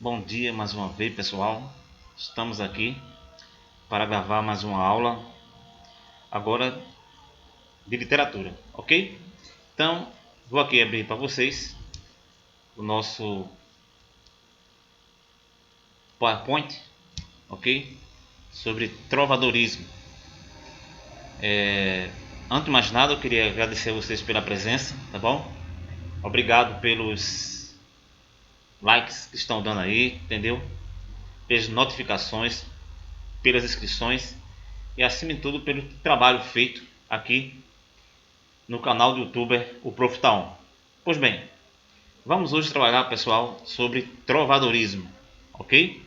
Bom dia mais uma vez, pessoal. Estamos aqui para gravar mais uma aula agora de literatura, ok? Então, vou aqui abrir para vocês o nosso PowerPoint, ok? Sobre trovadorismo. Antes de mais nada, eu queria agradecer a vocês pela presença, tá bom? Obrigado pelos likes que estão dando aí, entendeu? Pelas notificações, pelas inscrições e acima de tudo pelo trabalho feito aqui no canal do youtuber o Prof. Taon. Pois bem, vamos hoje trabalhar, pessoal, sobre trovadorismo, ok?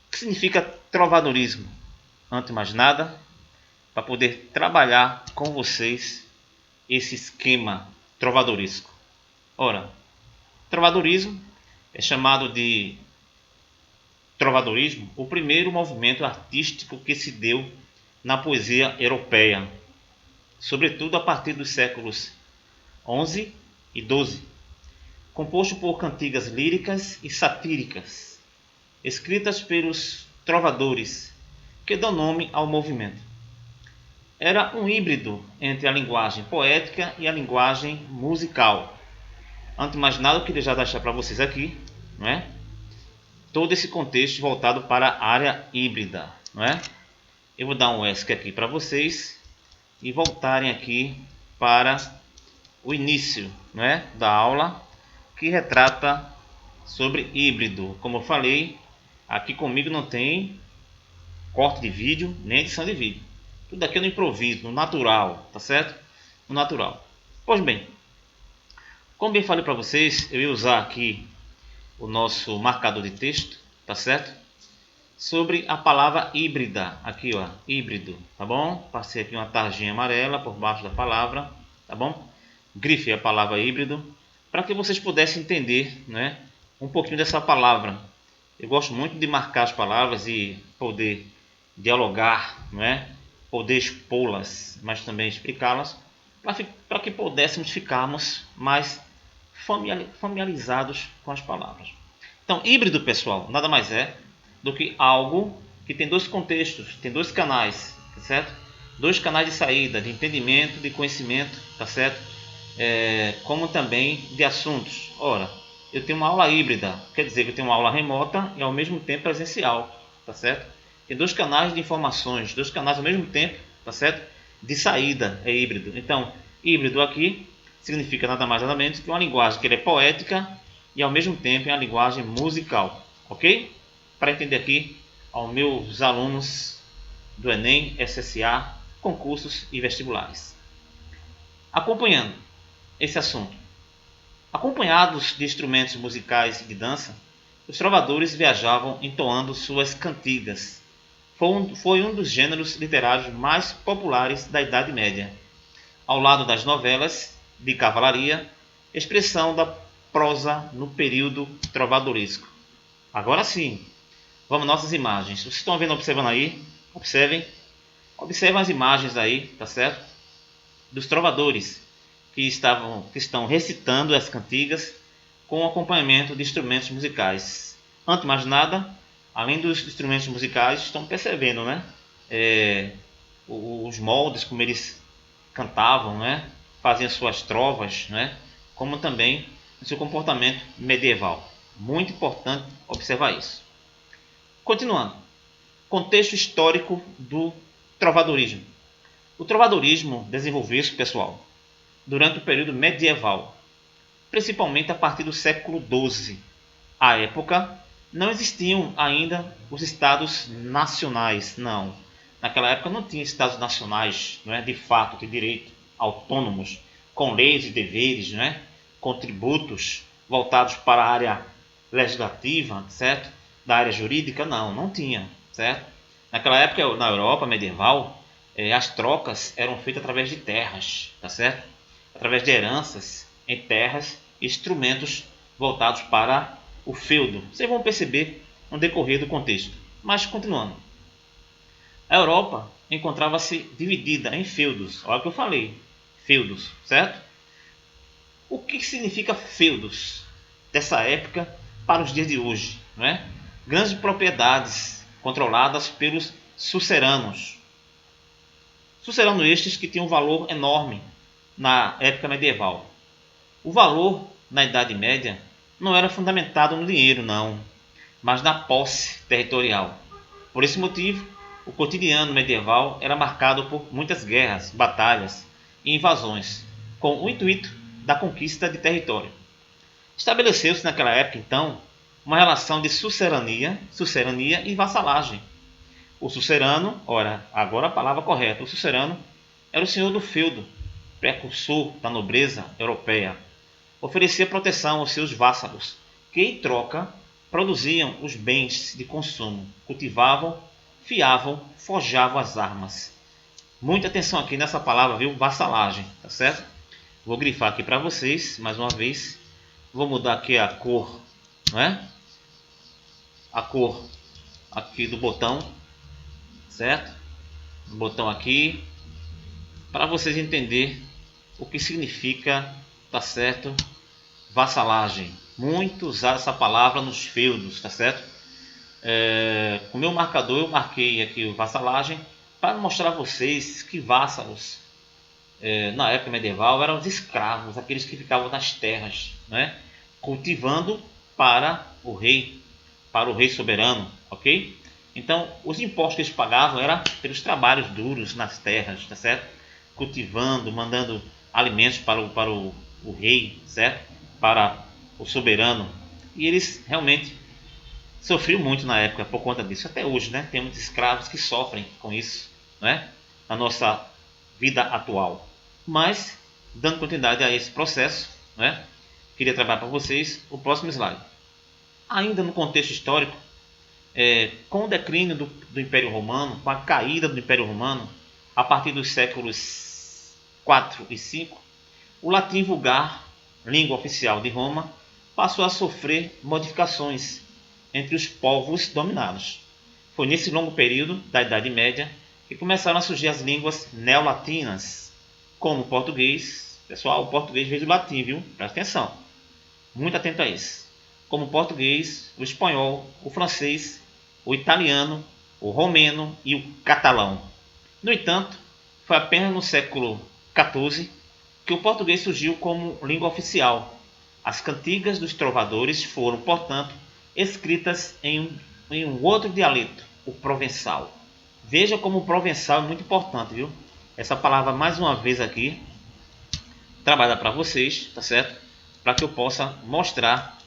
O que significa trovadorismo? Antes de mais nada, para poder trabalhar com vocês esse esquema trovadoresco. Ora, trovadorismo é chamado de trovadorismo o primeiro movimento artístico que se deu na poesia europeia, sobretudo a partir dos séculos XI e XII, composto por cantigas líricas e satíricas, escritas pelos trovadores, que dão nome ao movimento. Era um híbrido entre a linguagem poética e a linguagem musical. Antes de mais nada, eu queria já deixar para vocês aqui, não é? Todo esse contexto voltado para a área híbrida, não é? Eu vou dar um ESC aqui para vocês e voltarem aqui para o início, não é, da aula, que retrata sobre híbrido. Como eu falei, aqui comigo não tem corte de vídeo nem edição de vídeo. Tudo aqui é no improviso, no natural, tá certo? No natural. Pois bem, como bem falei para vocês, eu ia usar aqui o nosso marcador de texto, tá certo? Sobre a palavra híbrida, aqui ó, híbrido, tá bom? Passei aqui uma tarjinha amarela por baixo da palavra, tá bom? Grifei a palavra híbrido para que vocês pudessem entender, né, um pouquinho dessa palavra. Eu gosto muito de marcar as palavras e poder dialogar, né, poder expô-las, mas também explicá-las, para que pudéssemos ficarmos mais familiarizados com as palavras. Então, híbrido, pessoal, nada mais é do que algo que tem dois contextos, tem dois canais, tá certo? Dois canais de saída, de entendimento, de conhecimento, tá certo? Como também de assuntos. Ora, eu tenho uma aula híbrida, quer dizer que eu tenho uma aula remota e ao mesmo tempo presencial, tá certo? Tem dois canais de informações, dois canais ao mesmo tempo, tá certo? De saída é híbrido. Então, híbrido aqui significa nada mais nada menos que uma linguagem que é poética e ao mesmo tempo é uma linguagem musical, ok? Para entender aqui aos meus alunos do Enem, SSA, concursos e vestibulares. Acompanhando esse assunto. Acompanhados de instrumentos musicais e de dança, os trovadores viajavam entoando suas cantigas. Foi um dos gêneros literários mais populares da Idade Média, ao lado das novelas de cavalaria, expressão da prosa no período trovadoresco. Agora sim, vamos nossas imagens. Vocês estão vendo, observando aí? Observem as imagens aí, tá certo? Dos trovadores que estão recitando as cantigas com acompanhamento de instrumentos musicais. Antes de mais nada, além dos instrumentos musicais, estão percebendo, né? Os moldes como eles cantavam, né? Faziam suas trovas, né? Como também o seu comportamento medieval. Muito importante observar isso. Continuando. Contexto histórico do trovadorismo. O trovadorismo desenvolveu-se, pessoal, durante o período medieval, principalmente a partir do século XII. À época, não existiam ainda os estados nacionais, não. Naquela época não tinha estados nacionais, não é, de fato, de direito, autônomos, com leis e deveres, não é, com tributos voltados para a área legislativa, certo? Da área jurídica, não tinha, certo? Naquela época, na Europa medieval, as trocas eram feitas através de terras, tá certo? Através de heranças em terras e instrumentos voltados para o feudo. Vocês vão perceber no decorrer do contexto. Mas continuando. A Europa encontrava-se dividida em feudos. Olha o que eu falei. Feudos, certo? O que significa feudos dessa época para os dias de hoje, não é? Grandes propriedades controladas pelos suceranos. Suceranos estes que tinham um valor enorme na época medieval. O valor na Idade Média não era fundamentado no dinheiro, não, mas na posse territorial. Por esse motivo, o cotidiano medieval era marcado por muitas guerras, batalhas e invasões, com o intuito da conquista de território. Estabeleceu-se naquela época, então, uma relação de sucerania e vassalagem. O sucerano, ora, agora a palavra correta, o sucerano era o senhor do feudo, precursor da nobreza europeia. Oferecia proteção aos seus vassalos, que em troca produziam os bens de consumo, cultivavam, fiavam, forjavam as armas. Muita atenção aqui nessa palavra, viu? Vassalagem, tá certo? Vou grifar aqui para vocês, mais uma vez. Vou mudar aqui a cor, não é? A cor aqui do botão, certo? O botão aqui, para vocês entenderem o que significa, tá certo? Vassalagem. Muito usada essa palavra nos feudos, tá certo? Com o meu marcador eu marquei aqui o vassalagem para mostrar a vocês que vassalos na época medieval eram os escravos, aqueles que ficavam nas terras, né? Cultivando para o rei soberano, ok? Então os impostos que eles pagavam eram pelos trabalhos duros nas terras, tá certo? Cultivando, mandando alimentos para o rei, certo? Para o soberano. E eles realmente sofriam muito na época por conta disso. Até hoje, né? Tem muitos escravos que sofrem com isso, né? Na nossa vida atual. Mas, dando continuidade a esse processo, né? Queria trabalhar para vocês o próximo slide. Ainda no contexto histórico, com o declínio do Império Romano, com a caída do Império Romano, a partir dos séculos 4 e 5, o latim vulgar, língua oficial de Roma, passou a sofrer modificações entre os povos dominados. Foi nesse longo período da Idade Média que começaram a surgir as línguas neolatinas, como o português. Pessoal, o português veio do latim, viu? Presta atenção. Muito atento a isso. Como o português, o espanhol, o francês, o italiano, o romeno e o catalão. No entanto, foi apenas no século XIV que o português surgiu como língua oficial. As cantigas dos trovadores foram, portanto, escritas em um outro dialeto, o provençal. Veja como o provençal é muito importante, viu? Essa palavra, mais uma vez aqui, trabalhar para vocês, tá certo? Para que eu possa mostrar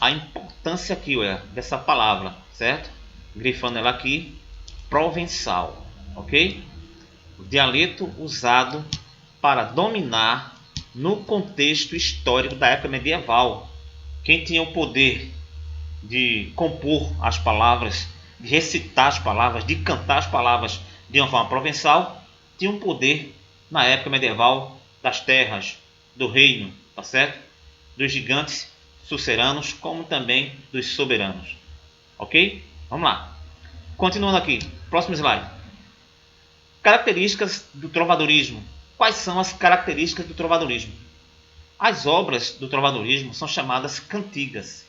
a importância aqui, olha, dessa palavra, certo? Grifando ela aqui, provençal, ok? O dialeto usado para dominar no contexto histórico da época medieval. Quem tinha o poder de compor as palavras, de recitar as palavras, de cantar as palavras de uma forma provençal, tinha um poder na época medieval das terras, do reino, tá certo? Dos gigantes suceranos, como também dos soberanos. Ok? Vamos lá. Continuando aqui, próximo slide. Características do trovadorismo. Quais são as características do trovadorismo? As obras do trovadorismo são chamadas cantigas,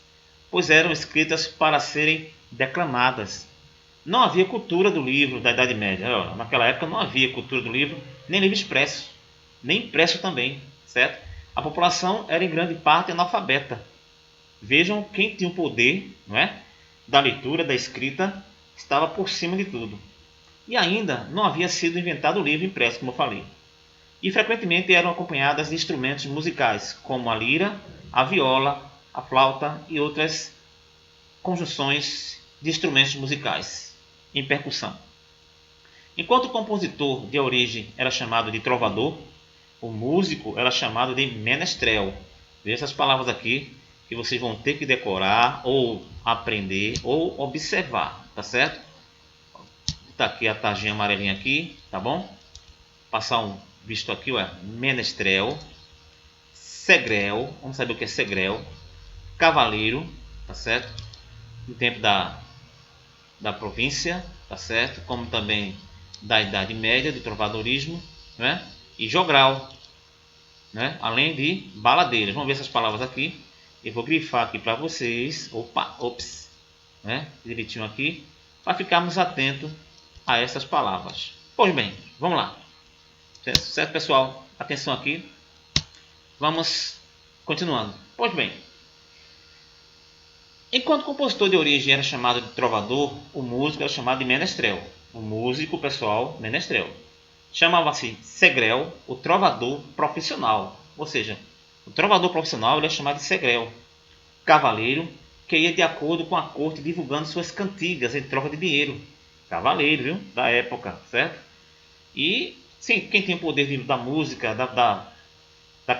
pois eram escritas para serem declamadas. Não havia cultura do livro da Idade Média. Naquela época não havia cultura do livro, nem livro expresso, nem impresso também, certo? A população era em grande parte analfabeta. Vejam quem tinha o poder, não é, da leitura, da escrita, estava por cima de tudo. E ainda não havia sido inventado o livro impresso, como eu falei. E frequentemente eram acompanhadas de instrumentos musicais, como a lira, a viola, a flauta e outras conjunções de instrumentos musicais em percussão. Enquanto o compositor de origem era chamado de trovador, o músico era chamado de menestrel. Veja essas palavras aqui que vocês vão ter que decorar ou aprender ou observar, tá certo? Tá aqui a tarjinha amarelinha aqui, tá bom? Passar um visto aqui, ó, menestrel, segrel, vamos saber o que é segrel, cavaleiro, tá certo? No tempo da província, tá certo? Como também da Idade Média, do trovadorismo, né? E jogral, né? Além de baladeiras. Vamos ver essas palavras aqui. Eu vou grifar aqui para vocês, né? Direitinho aqui, para ficarmos atentos a essas palavras. Pois bem, vamos lá. Certo, pessoal? Atenção aqui. Vamos continuando. Pois bem, enquanto o compositor de origem era chamado de trovador, o músico era chamado de menestrel. O músico, pessoal, menestrel. Chamava-se segrel, o trovador profissional. Ou seja, o trovador profissional ele é chamado de segrel. Cavaleiro, que ia de acordo com a corte divulgando suas cantigas em troca de dinheiro. Cavaleiro, viu? Da época, certo? E sim, quem tem o poder da música,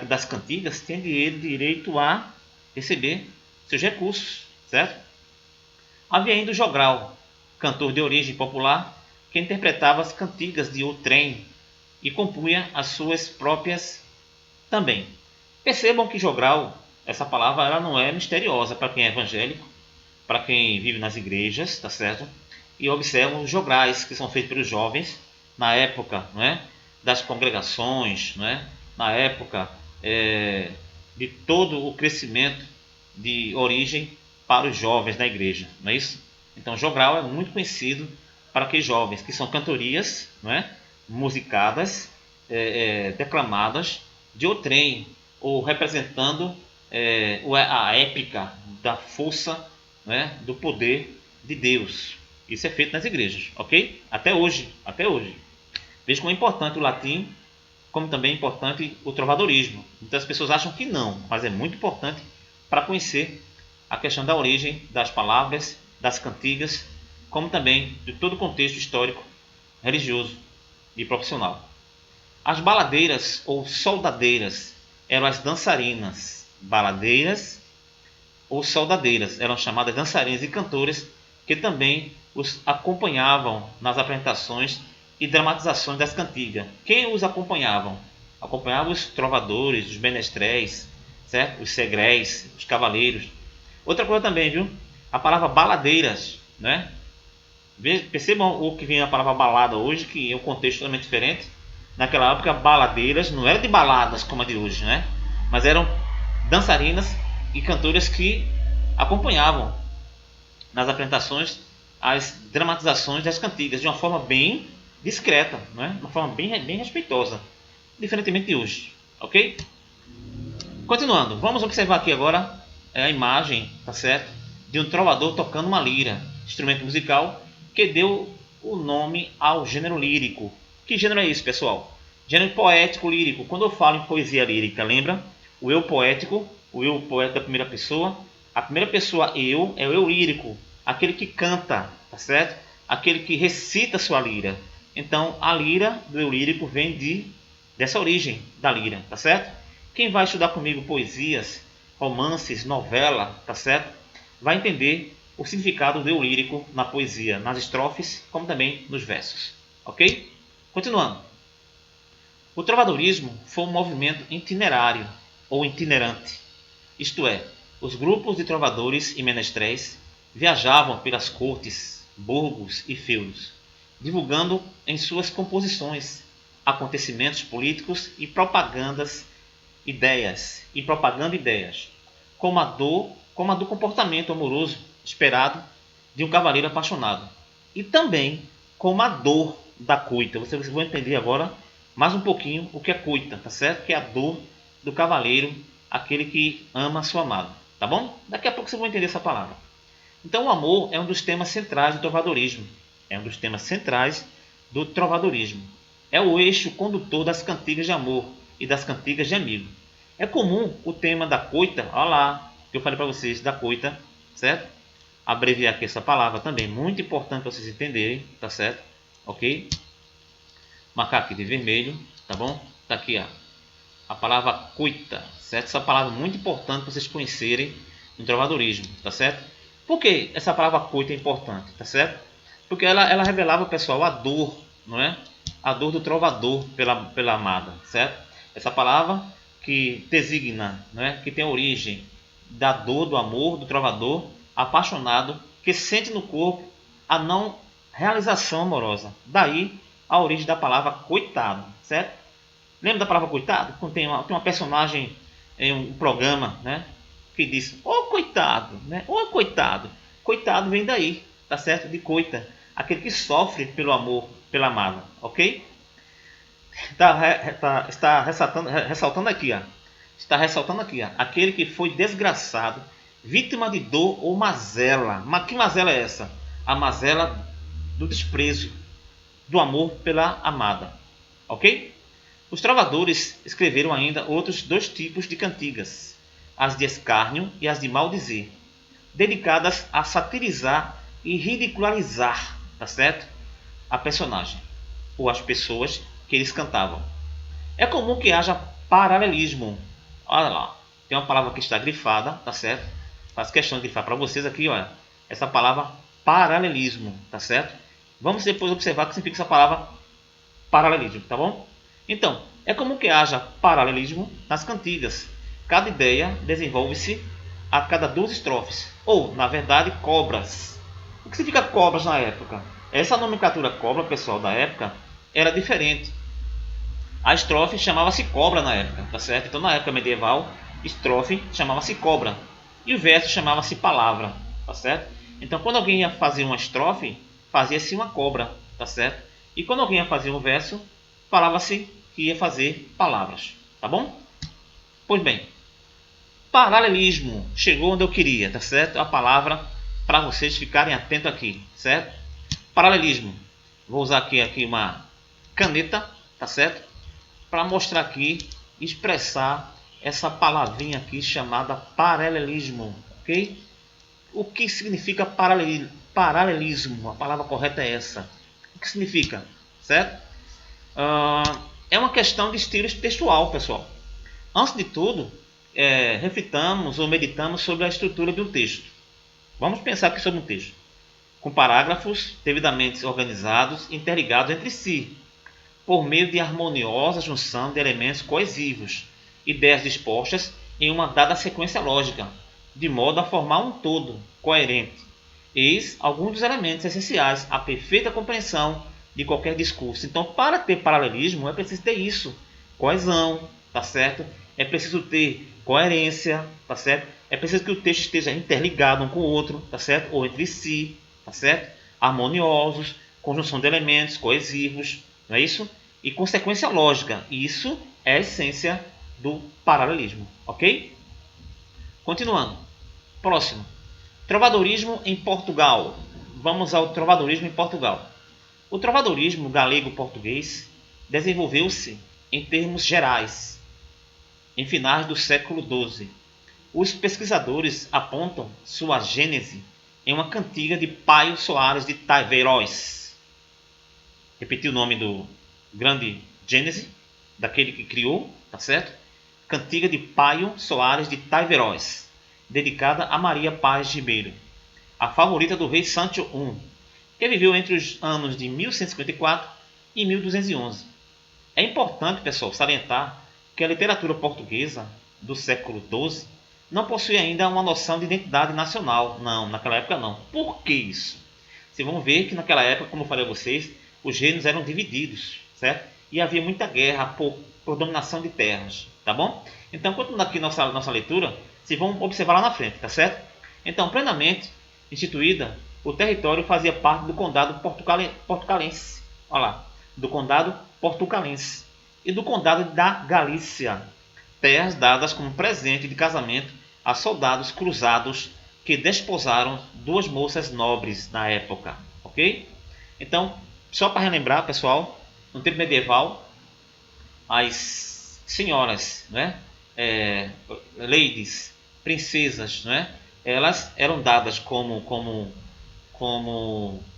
das cantigas, tem direito a receber seus recursos, certo? Havia ainda o jogral, cantor de origem popular, que interpretava as cantigas de outrem e compunha as suas próprias também. Percebam que jogral, essa palavra ela não é misteriosa para quem é evangélico, para quem vive nas igrejas, tá certo? E observam os jograis que são feitos pelos jovens na época, não é, das congregações, não é, na época de todo o crescimento de origem para os jovens da igreja, não é isso? Então, jogral é muito conhecido para aqueles jovens que são cantorias, não é, musicadas, declamadas de outrem ou representando a épica da força, né, do poder de Deus. Isso é feito nas igrejas, ok? Até hoje, até hoje. Veja como é importante o latim, como também é importante o trovadorismo. Muitas pessoas acham que não, mas é muito importante para conhecer a questão da origem das palavras, das cantigas, como também de todo o contexto histórico, religioso e profissional. As baladeiras ou soldadeiras eram as dançarinas. Baladeiras ou soldadeiras eram chamadas dançarinas e cantoras que também os acompanhavam nas apresentações e dramatizações das cantigas. Quem os acompanhavam? Acompanhavam os trovadores, os menestréis, certo? Os segréis, os cavaleiros. Outra coisa também, viu? A palavra baladeiras, né? Percebam o que vem a palavra balada hoje, que é um contexto totalmente diferente. Naquela época, baladeiras não era de baladas como a de hoje, né? Mas eram dançarinas e cantoras que acompanhavam nas apresentações as dramatizações das cantigas de uma forma bem discreta, né? Uma forma bem respeitosa, diferentemente de hoje, ok? Continuando, vamos observar aqui agora a imagem, tá certo? De um trovador tocando uma lira, instrumento musical que deu o nome ao gênero lírico. Que gênero é isso, pessoal? Gênero poético lírico. Quando eu falo em poesia lírica, lembra? O eu poético, o eu poeta da primeira pessoa. A primeira pessoa eu é o eu lírico, aquele que canta, tá certo? Aquele que recita sua lira. Então, a lira do eu lírico vem dessa origem da lira, tá certo? Quem vai estudar comigo poesias, romances, novela, tá certo? Vai entender o significado do eu lírico na poesia, nas estrofes, como também nos versos, ok? Continuando. O trovadorismo foi um movimento itinerário ou itinerante, isto é, os grupos de trovadores e menestréis viajavam pelas cortes, burgos e feudos, divulgando em suas composições acontecimentos políticos e propagando ideias, como a do comportamento amoroso esperado de um cavaleiro apaixonado, e também como a dor da coita. Vocês vão entender agora mais um pouquinho o que é coita, tá certo? Que é a dor do cavaleiro, aquele que ama sua amada, tá bom? Daqui a pouco vocês vão entender essa palavra. Então, o amor é um dos temas centrais do trovadorismo. É um dos temas centrais do trovadorismo. É o eixo condutor das cantigas de amor e das cantigas de amigo. É comum o tema da coita, olha lá, que eu falei para vocês, da coita, certo? Abreviar aqui essa palavra também, muito importante para vocês entenderem, tá certo? Ok? Marcar aqui de vermelho, tá bom? Tá aqui, ó, a palavra coita, certo? Essa palavra é muito importante para vocês conhecerem no trovadorismo, tá certo? Por que essa palavra coita é importante, tá certo? Porque ela revelava, pessoal, a dor, não é? A dor do trovador pela amada, certo? Essa palavra que designa, não é? Que tem a origem da dor do amor do trovador apaixonado que sente no corpo a não realização amorosa. Daí a origem da palavra coitado, certo? Lembra da palavra coitado? Tem uma personagem em um programa, né? que diz, ô coitado, né? Ô coitado. Coitado vem daí, tá certo? De coita. Aquele que sofre pelo amor, pela amada, ok? Está ressaltando aqui, ó. Está ressaltando aqui, ó. Aquele que foi desgraçado, vítima de dor ou mazela. Mas que mazela é essa? A mazela do desprezo, do amor pela amada, ok? Os trovadores escreveram ainda outros dois tipos de cantigas, as de escárnio e as de maldizer, dedicadas a satirizar e ridicularizar, tá certo? A personagem ou as pessoas que eles cantavam. É comum que haja paralelismo. Olha lá, tem uma palavra que está grifada, tá certo? Faço questão de grifar para vocês aqui, olha, essa palavra paralelismo, tá certo? Vamos depois observar o que significa essa palavra paralelismo, tá bom? Então, é comum que haja paralelismo nas cantigas. Cada ideia desenvolve-se a cada duas estrofes, ou, na verdade, cobras. O que significa cobras na época? Essa nomenclatura cobra, pessoal, da época, era diferente. A estrofe chamava-se cobra na época, tá certo? Então, na época medieval, estrofe chamava-se cobra e o verso chamava-se palavra, tá certo? Então, quando alguém ia fazer uma estrofe, fazia-se uma cobra, tá certo? E quando alguém ia fazer um verso, falava-se que ia fazer palavras, tá bom? Pois bem, paralelismo chegou onde eu queria, tá certo? A palavra para vocês ficarem atentos aqui, certo? Paralelismo. Vou usar aqui uma caneta, tá certo? Para mostrar aqui, expressar essa palavrinha aqui chamada paralelismo, ok? O que significa paralelismo? A palavra correta é essa. O que significa, certo? É uma questão de estilo textual, pessoal. Antes de tudo, reflitamos ou meditamos sobre a estrutura de um texto. Vamos pensar aqui sobre um texto, com parágrafos devidamente organizados e interligados entre si, por meio de harmoniosa junção de elementos coesivos, ideias dispostas em uma dada sequência lógica, de modo a formar um todo coerente. Eis alguns dos elementos essenciais à perfeita compreensão de qualquer discurso. Então, para ter paralelismo, é preciso ter isso: coesão, tá certo? É preciso ter coerência, tá certo? É preciso que o texto esteja interligado um com o outro, tá certo? Ou entre si, tá certo? Harmoniosos, conjunção de elementos coesivos, não é isso? E consequência lógica. Isso é a essência do paralelismo, ok? Continuando. Próximo. Trovadorismo em Portugal. Vamos ao trovadorismo em Portugal. O trovadorismo galego-português desenvolveu-se em termos gerais em finais do século XII. Os pesquisadores apontam sua gênese em uma cantiga de Paio Soares de Taveiroz. Repetir o nome do grande Gênese, daquele que criou, tá certo? Cantiga de Paio Soares de Taveiroz, dedicada a Maria Paz Ribeiro, a favorita do rei Sancho I, que viveu entre os anos de 1154 e 1211. É importante, pessoal, salientar que a literatura portuguesa do século XII não possui ainda uma noção de identidade nacional. Não, naquela época não. Por que isso? Vocês vão ver que naquela época, como eu falei a vocês, os reinos eram divididos, certo? E havia muita guerra por dominação de terras, tá bom? Então, continuando aqui nossa leitura, vocês vão observar lá na frente, tá certo? Então, plenamente instituída, o território fazia parte do condado portucalense, olha lá, do condado portucalense e do condado da Galícia, terras dadas como presente de casamento a soldados cruzados que desposaram duas moças nobres na época, ok? Então, só para relembrar, pessoal, no tempo medieval, as senhoras, né, ladies, princesas, né, elas eram dadas como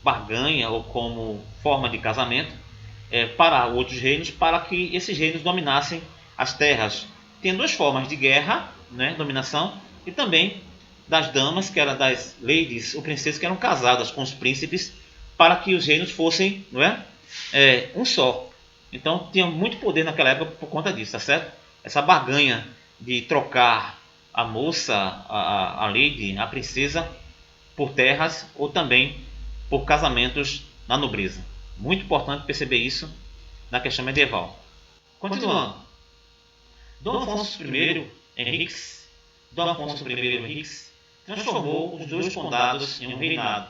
barganha ou como forma de casamento para outros reinos, para que esses reinos dominassem as terras. Tem duas formas de guerra, né, dominação, e também das damas, que eram das ladies ou princesas que eram casadas com os príncipes, para que os reinos fossem, não é, um só. Então tinha muito poder naquela época por conta disso, tá certo? Essa barganha de trocar a moça, a lady, a princesa, por terras ou também por casamentos na nobreza. Muito importante perceber isso na questão medieval. Continuando. Dom Afonso I Henriques Dom Afonso I Henriques transformou os dois condados em um reinado,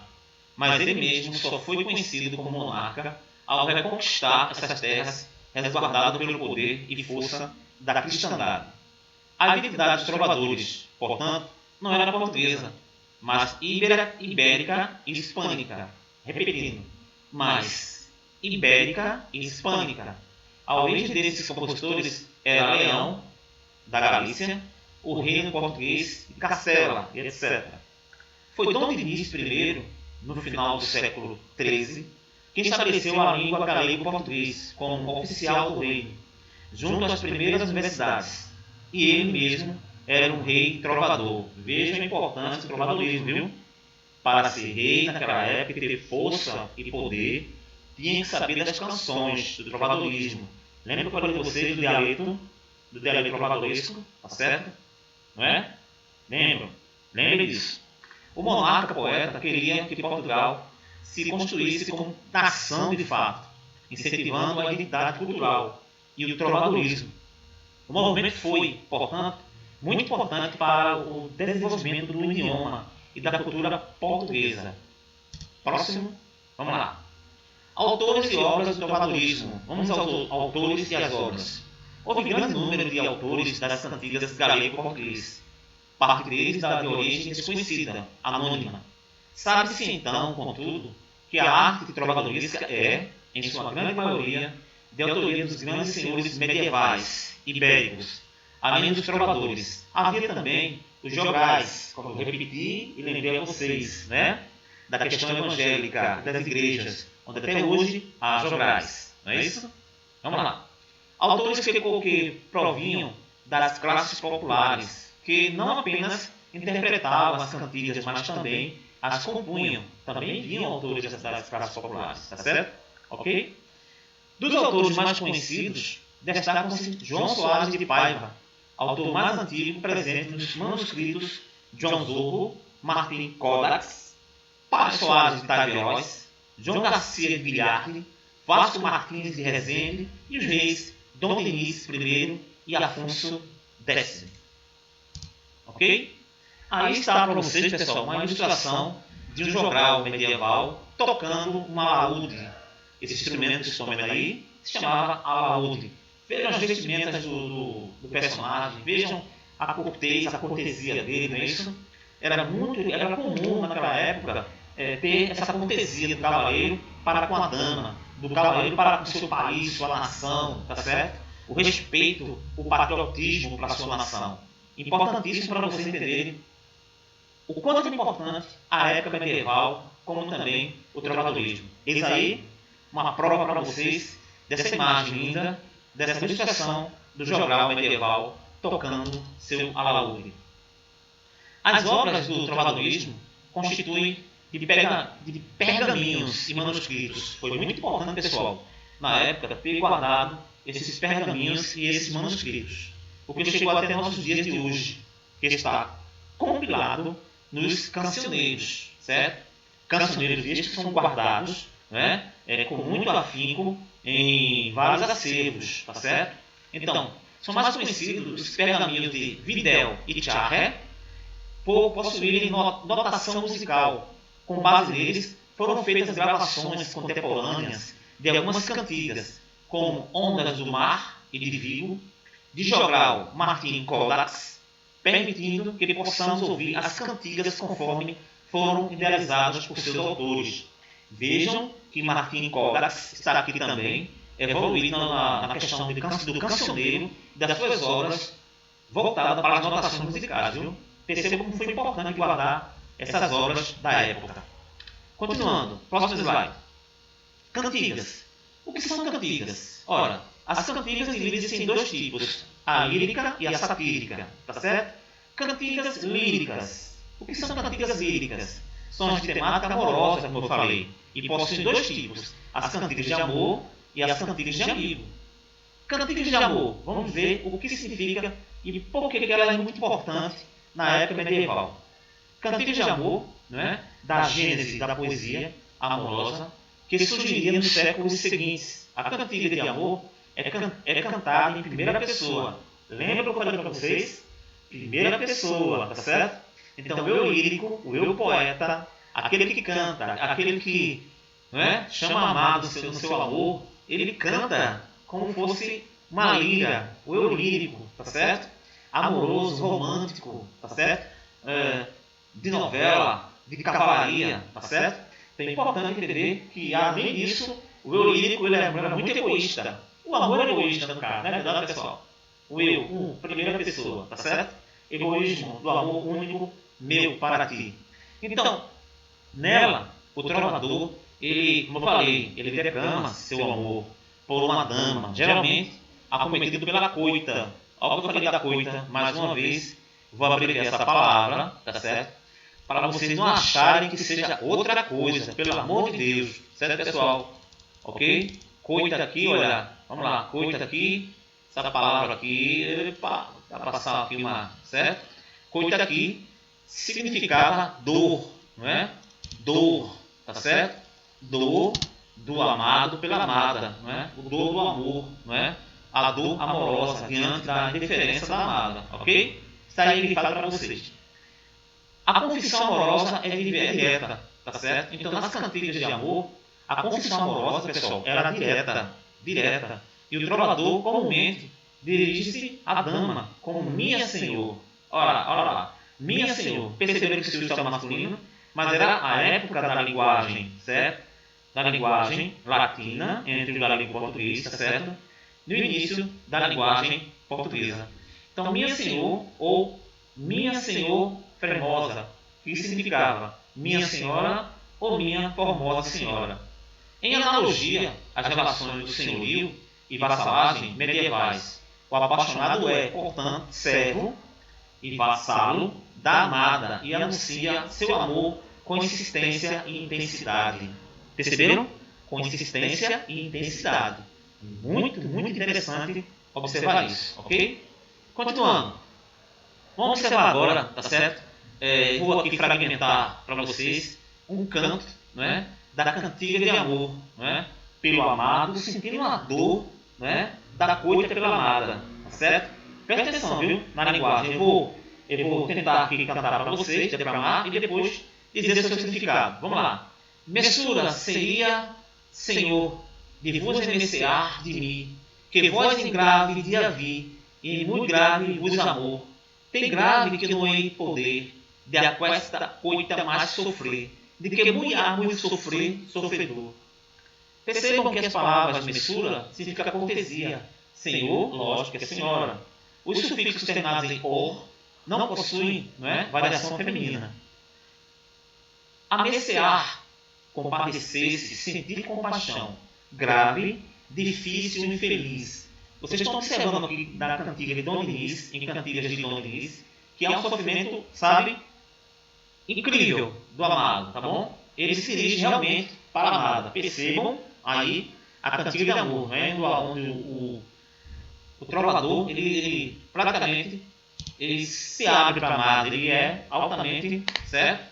mas ele mesmo só foi conhecido como monarca ao reconquistar essas terras resguardado pelo poder e força da cristandade. A identidade dos trovadores, portanto, não era portuguesa, mas ibérica e hispânica. Repetindo, mas ibérica e hispânica. A origem desses compositores era Leão, da Galícia, o reino português de Castela, etc. Foi Dom Dinis I, no final do século XIII, quem estabeleceu a língua galego-português como oficial do reino, junto às primeiras universidades. E ele mesmo era um rei trovador. Veja a importância do trovadorismo, viu? Para ser rei naquela época e ter força e poder, tinha que saber das canções do trovadorismo. Lembra que eu falei de vocês do dialeto trovadoresco? Tá certo? Não é? Lembre disso. O monarca poeta queria que Portugal se construísse como nação de fato, incentivando a identidade cultural e o trovadorismo. O movimento foi, portanto, muito importante para o desenvolvimento do idioma e da cultura portuguesa. Próximo, vamos lá. Autores e obras do trovadorismo. Vamos aos autores e às obras. Houve grande número de autores das cantigas galego-português. Parte deles da de origem desconhecida, anônima. Sabe-se então, contudo, que a arte trovadoresca é, em sua grande maioria, de autoria dos grandes senhores medievais, ibéricos, além dos trovadores. Havia também os jograis, como eu repeti e lembrei a vocês, né? Da questão evangélica, das igrejas, onde até hoje há jograis. Não é isso? Vamos lá. Autores que provinham das classes populares, que não apenas interpretavam as cantigas, mas também as compunham. Também vinham autores das classes populares, tá certo? Ok? Dos autores mais conhecidos, destacam-se João Soares de Paiva, autor mais antigo presente nos manuscritos João Zorro, Martim Codax, Padre Soares de Tavioz, João Garcia de Bilharte, Vasco Martins de Rezende e os reis Dom Dinis I e Afonso X. Ok? Aí está para vocês, pessoal, uma ilustração de um jogral medieval tocando uma alaúde. Esse instrumento que estão vendo aí se chamava alaúde. Vejam as vestimentas do personagem, vejam a cortesia dele, não é isso? Era comum naquela época ter essa cortesia do cavaleiro para com a dama, do cavaleiro para com seu país, sua nação, tá certo? O respeito, o patriotismo para a sua nação. Importantíssimo para vocês entenderem o quanto é importante a época medieval, como também o trovadorismo. Eis aí uma prova para vocês dessa imagem linda, dessa ilustração do jogral medieval tocando seu alaúde. As obras do trovadorismo constituem de pergaminhos e manuscritos. Foi muito importante, pessoal, na época, ter guardado esses pergaminhos e esses manuscritos, porque chegou até nossos dias de hoje, que está compilado nos cancioneiros, certo? Cancioneiros estes que são guardados, né, com muito afinco em vários acervos, tá certo? Então, são mais conhecidos os pergaminhos de Vidal e Charret por possuírem notação musical. Com base neles, foram feitas gravações contemporâneas de algumas cantigas, como Ondas do Mar e de Vigo, de Jogral Martim Codax, permitindo que possamos ouvir as cantigas conforme foram idealizadas por seus autores. Vejam que Martim Codax está aqui também, evoluindo na questão do cancioneiro e das suas obras voltadas para as notações musicais. Viu? Perceba como foi importante guardar essas obras da época. Continuando, próximo slide. Cantigas. O que são cantigas? Ora, as cantigas dividem-se em dois tipos, a lírica e a satírica, tá certo? Cantigas líricas. O que são cantigas líricas? São as de temática amorosa, como eu falei, e possuem dois tipos, as cantigas de amor e as cantigas de amigo. Cantigas de amor, vamos ver o que significa e por que ela é muito importante na época medieval. Cantigas de amor, né, da gênese da poesia amorosa, que surgiria nos séculos seguintes. A cantiga de amor é cantada em primeira pessoa. Lembra que eu falei para vocês? primeira pessoa, tá certo? Então o eu lírico, o eu poeta, aquele que canta, aquele que, né, chama amado no seu amor, ele canta como fosse uma lira, o eu lírico, tá certo? Amoroso, romântico, tá certo? De novela, de cavalaria, tá certo? Então é importante entender que, além disso, o eu lírico ele é muito egoísta. O amor é egoísta, no caso, não é verdade, pessoal? O eu, primeira pessoa, tá certo? Egoísmo do amor único, meu para ti. Então, nela, o trovador, ele, como eu falei, ele declama seu amor por uma dama, geralmente acometido pela coita. Olha o que eu falei da coita, mais uma vez, vou abreviar essa palavra, tá certo? Para vocês não acharem que seja outra coisa, pelo amor de Deus, certo, pessoal? Ok? Coita aqui, olha, vamos lá, coita aqui, essa palavra aqui, vai passar aqui uma, certo? Coita aqui significava dor, não é? Dor, tá certo? Dor do amado pela amada, não é? O dor do amor, não é? A dor amorosa diante da indiferença da amada, ok? Está aí grifado para vocês. A confissão amorosa é direta, tá certo? Então, nas cantigas de amor, a confissão amorosa, pessoal, era direta. E o trovador, comumente, dirige-se à dama como minha senhor. Olha lá. Minha senhor. Perceberam que o senhor estava masculino, mas era a época da linguagem, certo? Da linguagem latina, entre a língua portuguesa, certo? No início da linguagem portuguesa. Então, minha senhor ou minha senhor Formosa, que significava minha senhora ou minha formosa senhora. Em analogia às relações do senhorio e vassalagem medievais, o apaixonado é, portanto, servo e vassalo da amada e anuncia seu amor com insistência e intensidade. Perceberam? Com insistência e intensidade. Muito interessante observar isso, ok? Continuando. Vamos observar agora, tá certo? Vou aqui fragmentar para vocês um canto, né, da cantiga de amor, né, pelo amado, sentindo a dor, né, da coita pela amada, tá certo? Presta atenção, viu, na linguagem. Eu vou tentar aqui cantar para vocês, declamar, e depois dizer seu significado. Vamos lá. Messura seria, Senhor, de vos enunciar de mim, que vós em grave dia vi, e muito grave vos amor. Tem grave que não hei poder, de aquesta coita mais sofrer, de que muito sofrer, sofredor. Percebam que as palavras messura significa cortesia, senhor, lógico que é senhora. Os sufixos terminados em or não possuem, não é, variação feminina. Amecear, compadecer-se, sentir compaixão, grave, difícil, infeliz. Vocês estão observando aqui na cantiga de Dom Diniz, em cantigas de Dom Diniz, que há um sofrimento, sabe, incrível do amado, tá bom? Ele se dirige realmente para a amada. Percebam aí a cantiga de amor, né? Onde o trovador, ele praticamente ele se abre para a amada, ele é altamente, certo?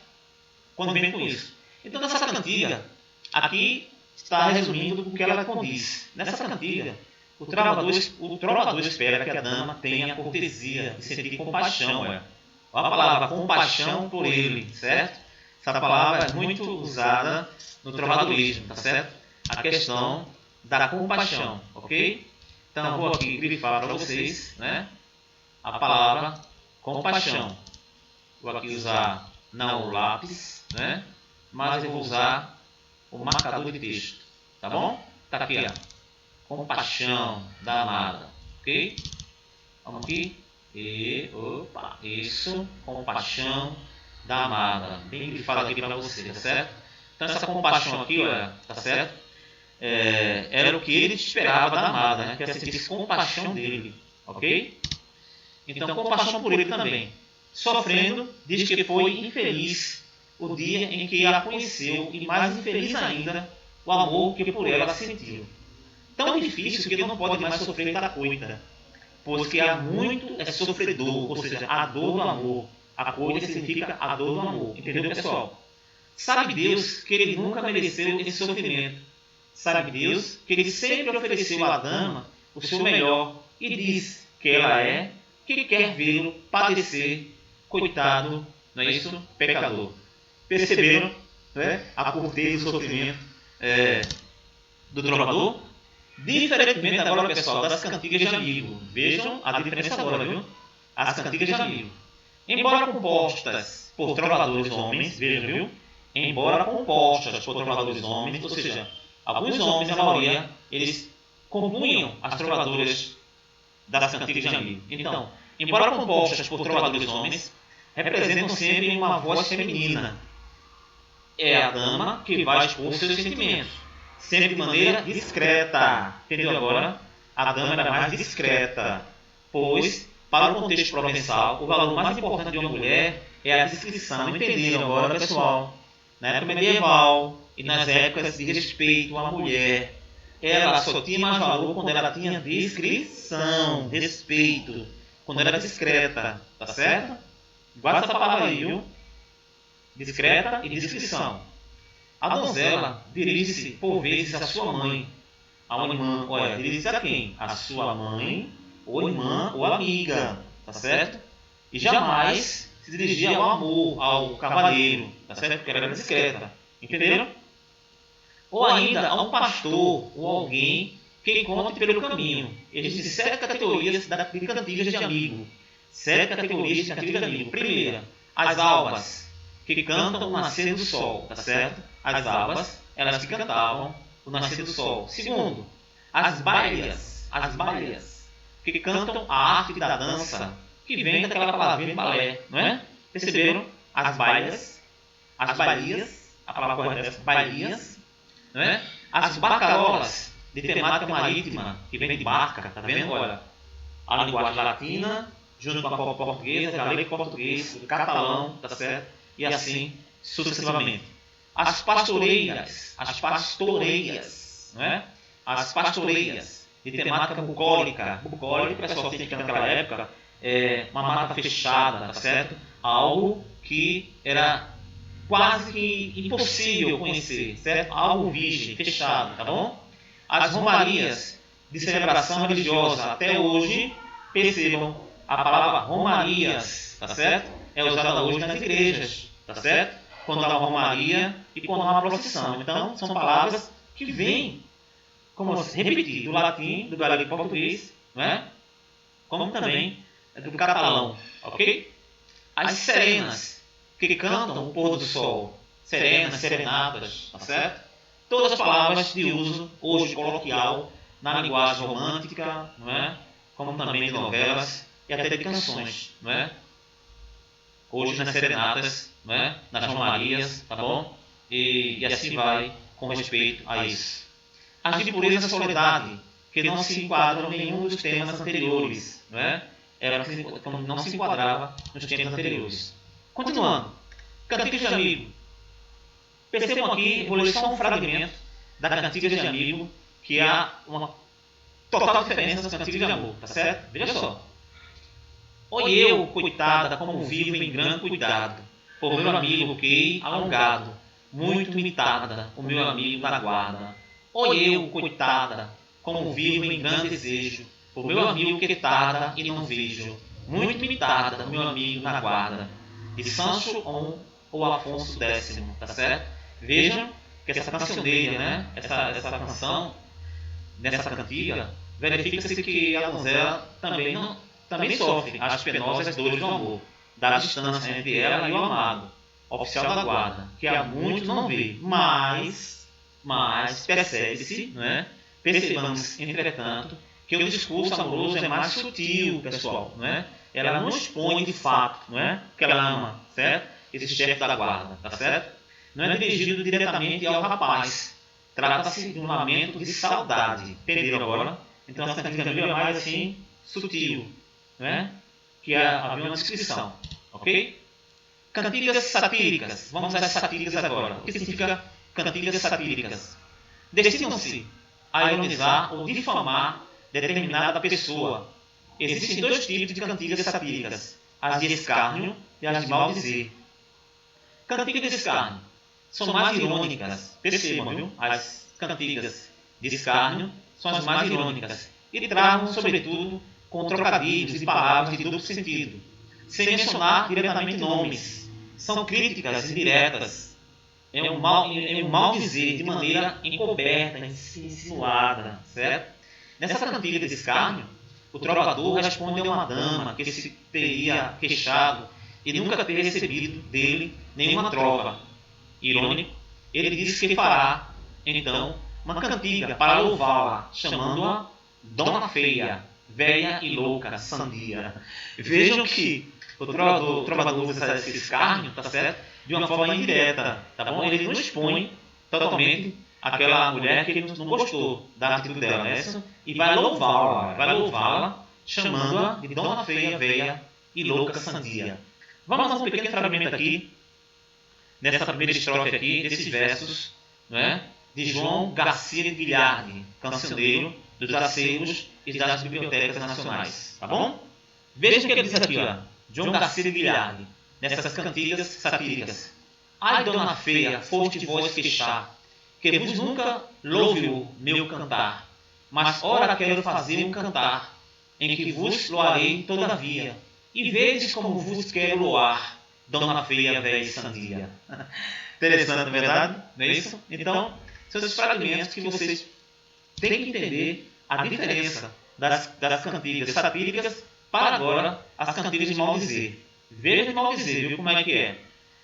Quando vem com isso. Então, nessa cantiga, aqui está resumindo o que ela condiz. Nessa cantiga, o trovador espera que a dama tenha cortesia e sentir compaixão. Olha a palavra compaixão por ele, certo? Essa palavra é muito usada no trovadorismo, tá certo? A questão da compaixão, ok? Então, eu vou aqui grifar para vocês, né? A palavra compaixão. Vou aqui usar não o lápis, né? Mas eu vou usar o marcador de texto, tá bom? Tá aqui, ó. Compaixão da amada, ok? Vamos aqui. Opa, isso, compaixão da amada. Bem grifado aqui para você, tá certo? Então essa compaixão aqui, olha, tá certo? Era o que ele esperava da amada, né? Que ela sentisse compaixão dele, ok? Então compaixão por ele também. Sofrendo, diz que foi infeliz o dia em que a conheceu e mais infeliz ainda o amor que por ela sentiu. Tão difícil que ele não pode mais sofrer da coita, pois que há muito é sofredor, ou seja, a dor do amor. A coita significa a dor do amor. Entendeu, pessoal? Sabe Deus que ele nunca mereceu esse sofrimento. Sabe Deus que ele sempre ofereceu à dama o seu melhor e diz que ela é que quer vê-lo padecer, coitado, não é isso? Pecador. Perceberam, né, a curteza e o sofrimento do trovador? Diferentemente agora, pessoal, das cantigas de amigo. Vejam a diferença agora, viu? As cantigas de amigo. Embora compostas por trovadores homens, vejam, viu? Embora compostas por trovadores homens, ou seja, alguns homens, a maioria, eles compunham as trovadoras das cantigas de amigo. Então, embora compostas por trovadores homens, representam sempre uma voz feminina. É a dama que vai expor seus sentimentos, sempre de maneira discreta. Entendeu agora? A dama era mais discreta, pois, para o contexto provençal, o valor mais importante de uma mulher é a discrição. Entenderam agora, pessoal? Na época medieval e nas épocas de respeito à mulher, ela só tinha mais valor quando ela tinha discrição, respeito, quando era discreta, tá certo? Guarda essa palavra aí, viu? Discreta e discrição. A donzela dirige-se por vezes à sua mãe, a uma irmã, olha, dirige-se a quem? A sua mãe, ou irmã, ou amiga, tá certo? E jamais se dirigia ao amor, ao cavalheiro, tá certo? Porque ela era discreta, entenderam? Ou ainda a um pastor, ou alguém que encontre pelo caminho. Existem 7 categorias de cantigas de amigo. 7 categorias de cantigas de amigo. Primeira, as albas, que cantam o nascer do sol, tá certo? As albas, elas que cantavam o nascer do sol. Segundo, as baias, que cantam a arte da dança, que vem daquela palavrinha de balé, não é? Perceberam? As baias, a palavra correta é essa, bailias, não é? As bacarolas, de temática marítima, que vem de barca, tá vendo? Olha, a linguagem latina, junto com a portuguesa, galego português, o catalão, tá certo? E assim sucessivamente. As pastoreiras, não é? As pastoreiras, de temática bucólica. Bucólica, pessoal, tem que naquela época, uma mata fechada, tá certo? Algo que era quase que impossível conhecer, certo? Algo virgem, fechado, tá bom? As romarias de celebração religiosa, até hoje, percebam, a palavra romarias, tá certo? É usada hoje nas igrejas, tá certo? Quando há uma romaria e quando há uma procissão. Então, são palavras que vêm, como repetir, do latim, do galego português, não é? Como também do catalão, ok? As serenas, que cantam o pôr do sol, serenas, serenatas, tá certo? Todas as palavras de uso hoje coloquial na linguagem romântica, não é? Como também de novelas e até de canções, não é? Hoje nas serenatas, não é? Nas romarias, tá bom? E assim vai com respeito a isso. As de pureza e soledade, que não se enquadram em nenhum dos temas anteriores, não é? Não se enquadrava nos temas anteriores. Continuando, cantigas de amigo. Percebam aqui, vou ler só um fragmento da cantigas de amigo, que há uma total diferença das cantigas de amor, tá certo? Veja só. Oi eu, coitada, como vivo em grande cuidado, por meu amigo que, alongado, muito imitada, o meu amigo da guarda. Oi eu, coitada, como vivo em grande desejo, por meu amigo que tarda e não vejo, muito imitada, o meu amigo na guarda. De Sancho ou Afonso X, tá certo? Vejam que essa cancioneira, né? Essa canção, nessa cantiga, verifica-se que a donzela também sofre as penosas dores do amor, da distância entre ela e o amado, oficial da guarda, que há muito não vê, mas percebe-se, não é? Percebamos, entretanto, que o discurso amoroso é mais sutil, pessoal, não é? Ela não expõe de fato, não é? Que ela ama, certo? Esse chefe da guarda, tá certo? Não é dirigido diretamente ao rapaz. Trata-se de um lamento de saudade. Entenderam agora? Então essa cantiga é mais assim, sutil, não é? Que havia uma descrição, ok? Cantigas satíricas. Vamos às satíricas agora. O que significa cantigas satíricas? Destinam-se a ironizar ou difamar determinada pessoa. Existem 2 tipos de cantigas satíricas: as de escárnio e as de maldizer. Cantigas de escárnio são mais irônicas, percebam, viu? As cantigas de escárnio são as mais irônicas e tragam, sobretudo, com trocadilhos e palavras de duplo sentido, sem mencionar diretamente nomes. São críticas indiretas. É um mal dizer de maneira encoberta, insinuada, certo? Nessa cantiga de escárnio, o trovador responde a uma dama que se teria queixado e nunca ter recebido dele nenhuma trova. Irônico, ele diz que fará, então, uma cantiga para louvá-la, chamando-a Dona Feia, velha e louca, sandia. Vejam que o trovador usa esse escárnio, tá certo? De uma forma indireta, tá bom? Ele não expõe totalmente aquela mulher que ele não gostou da atitude dela, né? E vai louvá-la, chamando-a de Dona Feia, velha e louca, sandia. Vamos a um pequeno fragmento aqui, nessa primeira estrofe aqui, desses versos, né? De João Garcia de Guilhardi, cancioneiro dos acervos e das bibliotecas nacionais. Tá bom? Vejam o que ele diz aqui, ó. João Garcia de Guilhardi, nessas cantigas satíricas. Ai, dona feia, foste vós queixar, que vos nunca louve-o meu cantar, mas ora quero fazer um cantar, em que vos loarei todavia, e vedes como vos quero loar, dona feia, velha e sandia. Interessante, não é verdade? Não é isso? Então, são esses fragmentos que vocês têm que entender a diferença das cantigas satíricas para agora as cantigas de maldizer. Veja de maldizer, viu como é que é?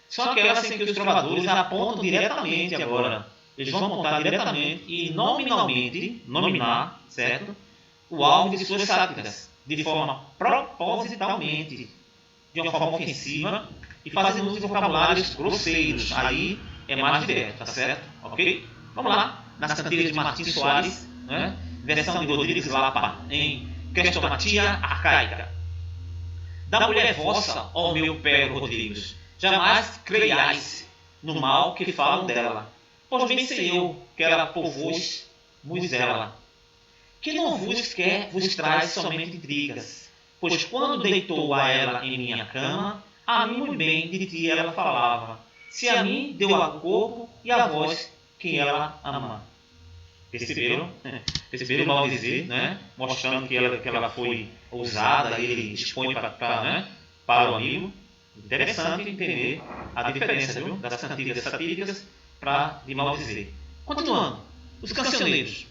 São aquelas em que os trovadores apontam diretamente agora. Eles vão apontar diretamente e nominalmente, nominar, certo? O alvo de suas sátiras, de forma propositalmente, de uma forma ofensiva e fazendo uso de vocabulários grosseiros. Aí é mais direto, tá certo? Ok? Vamos lá, nas cantigas de Martins Soares, né? Versão de Rodrigues Lapa, em Crestomatia Arcaica. Da mulher vossa, ó meu Pero Rodrigues, jamais creiais no mal que falam dela, pois bem sei eu que ela por vos muizela, que não vos quer, vos traz somente intrigas, pois quando deitou a ela em minha cama, a mim muito bem de ti ela falava, se a mim deu a corpo e a voz que ela ama. Perceberam? Perceberam o mal dizer, né? Mostrando que ela foi ousada, ele expõe para o amigo. Interessante entender a diferença, viu? Das cantigas satíricas para de mal dizer. Continuando, os cancioneiros.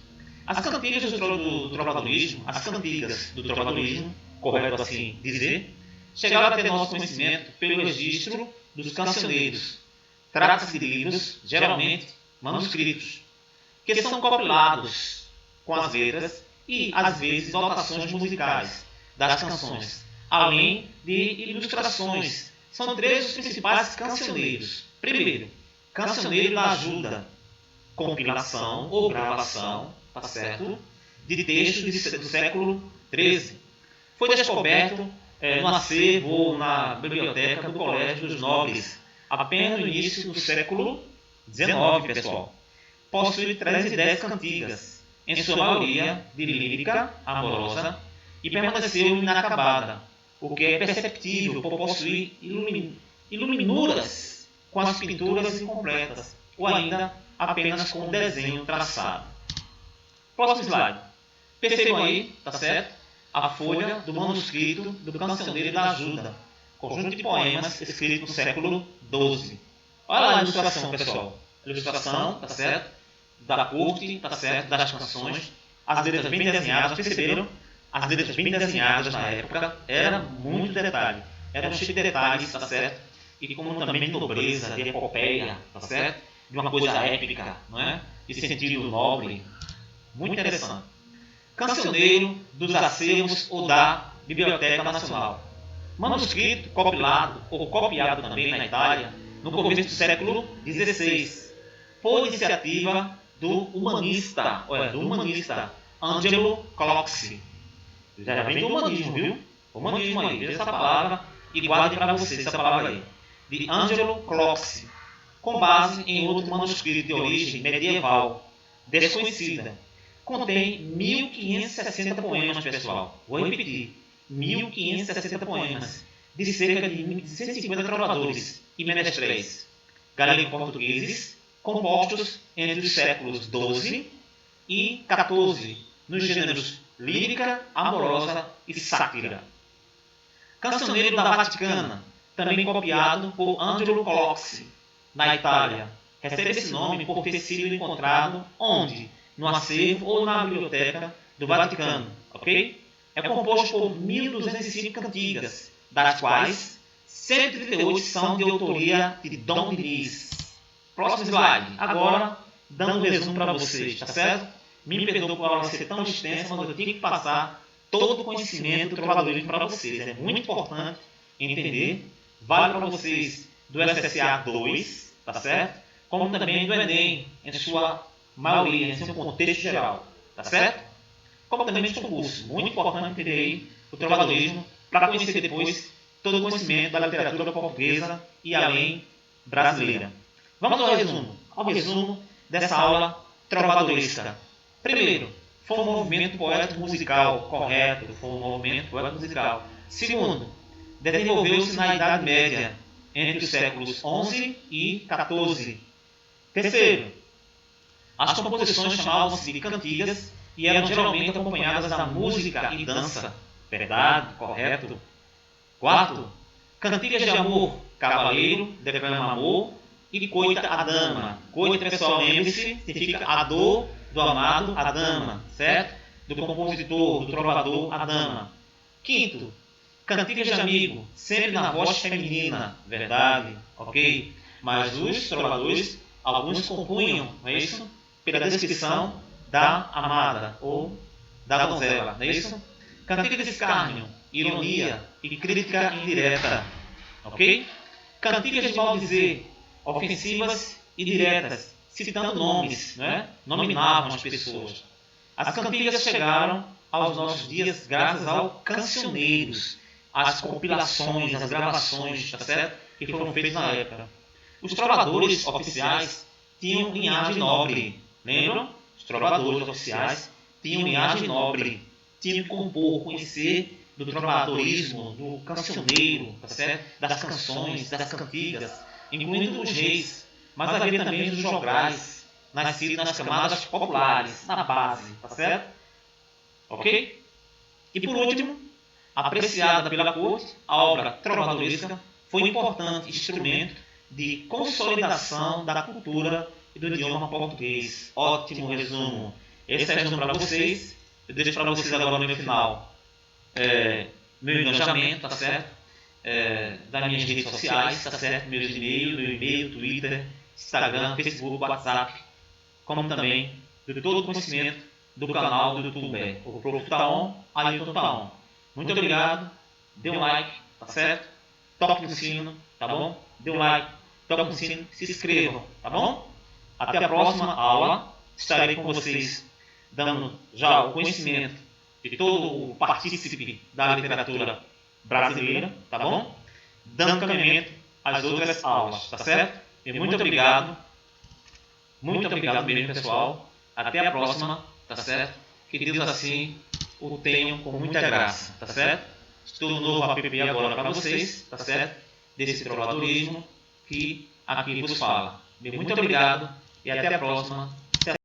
As cantigas do trovadorismo, as cantigas do trovadorismo, correto assim dizer, chegaram até nosso conhecimento pelo registro dos cancioneiros. Trata-se de livros, geralmente manuscritos, que são compilados com as letras e, às vezes, notações musicais das canções, além de ilustrações. São três os principais cancioneiros. Primeiro, cancioneiro da ajuda, compilação ou gravação, tá certo? De textos do século XIII. Foi descoberto no acervo ou na biblioteca do Colégio dos Nobres, apenas no início do século XIX, pessoal. Possui 310 cantigas, em sua maioria de lírica amorosa, e permaneceu inacabada, o que é perceptível por possuir iluminuras com as pinturas incompletas, ou ainda apenas com o desenho traçado. Próximo slide. Percebam aí, tá certo? A folha do manuscrito do Cancioneiro da Ajuda, conjunto de poemas escrito no século XII. Olha lá a ilustração, pessoal. Ilustração, tá certo? Da corte, tá certo? Das canções. As letras bem desenhadas, perceberam? As letras bem desenhadas na época, era muito detalhe. Era cheio de detalhes, tá certo? E como também de nobreza, de epopeia, tá certo? De uma coisa épica, não é? De sentido nobre. Muito interessante. Cancioneiro dos acervos ou da Biblioteca Nacional. Manuscrito, compilado ou copiado também na Itália, no começo do século XVI, por iniciativa do humanista Angelo Cloxi. Já vem do humanismo, viu? Humanismo aí, veja essa palavra e guarde para vocês essa palavra aí. De Angelo Cloxi, com base em outro manuscrito de origem medieval, desconhecida. Contém 1560 poemas, pessoal. Vou repetir. 1560 poemas, de cerca de 150 trovadores e menestréis galego-portugueses, compostos entre os séculos XII e XIV, nos gêneros lírica, amorosa e sátira. Cancioneiro da Vaticana, também copiado por Angelo Coloxi, na Itália. Recebe esse nome por ter sido encontrado onde? No acervo ou na biblioteca do Vaticano, ok? É composto por 1.205 cantigas, das quais 138 são de autoria de Dom Diniz. Próximo slide. Agora, dando um resumo para vocês, tá certo? Me perdoe por a aula ser tão extensa, mas eu tenho que passar todo o conhecimento do trovadorismo para vocês. É muito importante entender. Vale para vocês do SSA 2, tá certo? Como também do Enem, em sua maioria, em seu contexto geral, tá certo? Como também dos concursos. Muito importante entender aí o trovadorismo para conhecer depois todo o conhecimento da literatura portuguesa e além brasileira. Vamos ao resumo dessa aula trovadoresca. Primeiro, foi um movimento poético musical correto, foi um movimento poético musical. Segundo, desenvolveu-se na Idade Média, entre os séculos XI e XIV. Terceiro, as composições chamavam-se de cantigas e eram geralmente acompanhadas da música e dança. Verdade, correto. Quarto, cantigas de amor, cavaleiro, declama amor e coita a dama. Coita, pessoal, lembre-se, significa a dor do amado, a dama, certo? Do compositor, do trovador, a dama. Quinto, cantigas de amigo, sempre na voz feminina, verdade, ok? Mas os trovadores, alguns compunham, não é isso? Pela descrição da amada ou da donzela, não é isso? Cantiga de escárnio, ironia e crítica indireta, ok? Cantigas de maldizer, ofensivas e diretas, citando nomes, né? Nominavam as pessoas. As cantigas chegaram aos nossos dias graças aos cancioneiros, as compilações, as gravações, tá certo? Que foram feitas na época. Os trovadores oficiais tinham linhagem nobre, lembram? Os trovadores oficiais tinham linhagem nobre, tinham que compor, conhecer do trovadorismo, do cancioneiro, tá certo? Das canções, das cantigas, incluindo os reis, mas havia também os jograis, nascidos nas camadas populares, na base, tá certo? Ok? E por último, apreciada pela corte, a obra trovadoresca foi um importante instrumento de consolidação da cultura e do idioma português. Ótimo resumo. Esse é o resumo para vocês. Eu deixo para vocês agora no meu final meu engajamento, tá certo? Das minhas redes sociais, tá certo? Meu e-mail, Twitter, Instagram, Facebook, WhatsApp, como também de todo o conhecimento do canal do YouTube, o Prof. Taon, Ailton Taon. Muito obrigado, dê um like, tá certo? Toque no sino, tá bom? Dê um like, toque no sino, se inscrevam, tá bom? Até a próxima aula, estarei com vocês dando já o conhecimento de todo o partícipe da literatura brasileira, tá bom? Dando caminhamento às outras aulas, tá certo? E muito obrigado mesmo, pessoal. Até a próxima, tá certo? Que Deus assim o tenham com muita graça, tá certo? Estudo novo app agora para vocês, tá certo? Desse trovadorismo que aqui vos fala. Muito obrigado e até a próxima.